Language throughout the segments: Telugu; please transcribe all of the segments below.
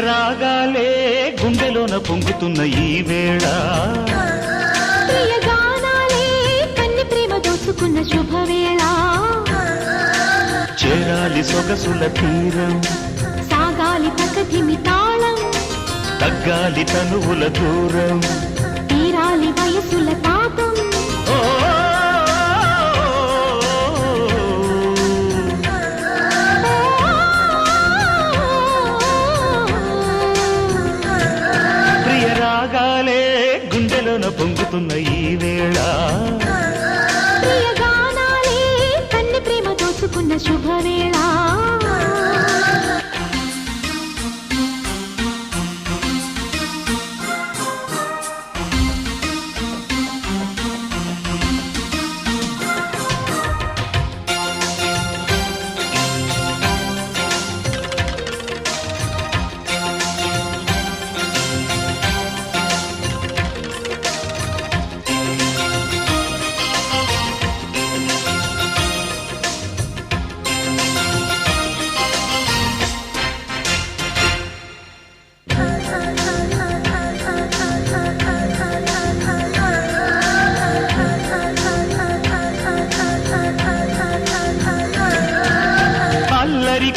రాగాలే గుండెలోన పొంగుతున్న ఈ వేళ ప్రియ గానాలే కన్ని ప్రేమ దోచుకున్న శుభవేళ చేరాలి సొగసుల తీరం సాగాలి పకధిమి తాళం తగ్గాలి తనువుల దూరం తీరాలి వయసుల తాపం ప్రియ రాగాలే గుండెలోన పొంగుతున్న ఈ వేళ ప్రియ గానాలే కన్ని ప్రేమ దోచుకున్న శుభవేళ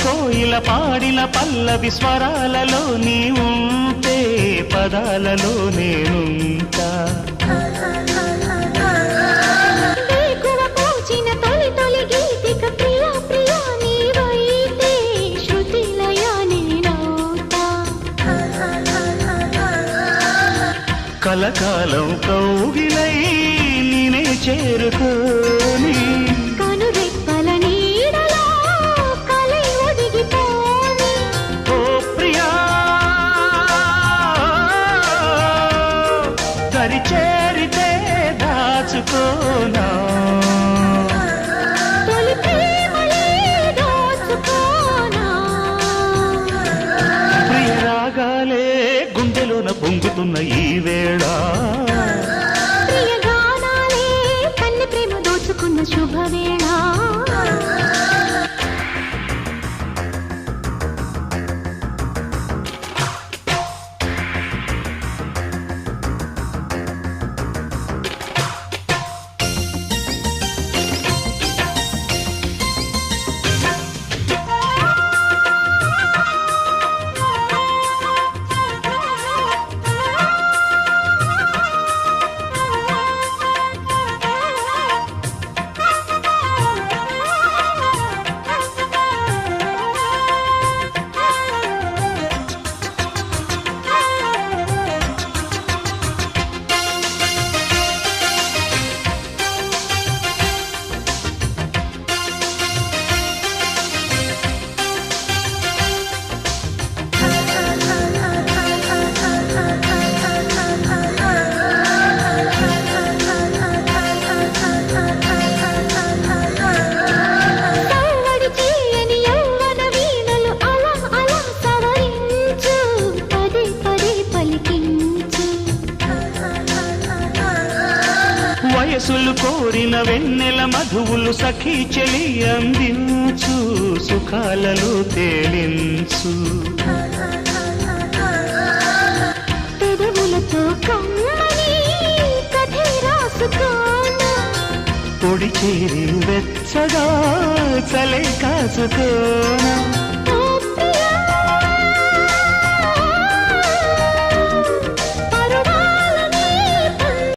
కోయిల పాడిన పల్లవి స్వరాలలో నీ ఉంటే పదాలలో నేనుంటా పూచిన తొలి తొలి గీతిక ప్రియా ప్రియా నీవైతే శృతిలయ నేనవుతా కలకాలం కౌగిలై నేనే చేరుకోని కనురెప్పల నీడలో కలై ఒదిగిపోని ఓ ప్రియా దరి చేరితే దాచుకోనా తొలి ప్రేమలే దోచుకోనా ప్రియ రాగాలే గుండెలోన పొంగుతున్న ఈ వేళ ప్రియ గానాలే కన్ని ప్రేమ దోచుకున్న శుభవేళ సవ్వడి చేయని యవ్వన వీణలు అలా అలా సవరించు పదే పదే పలికించు వయసులు కోరిన వెన్నెల మధువులు సఖీ చెలి అందించు సుఖాలలో తేలించు పెదవులతో కమ్మని కథే రాసుకోనా పొడి చేరి వెచ్చగా చలే కాచుకోనా ఓ ప్రియా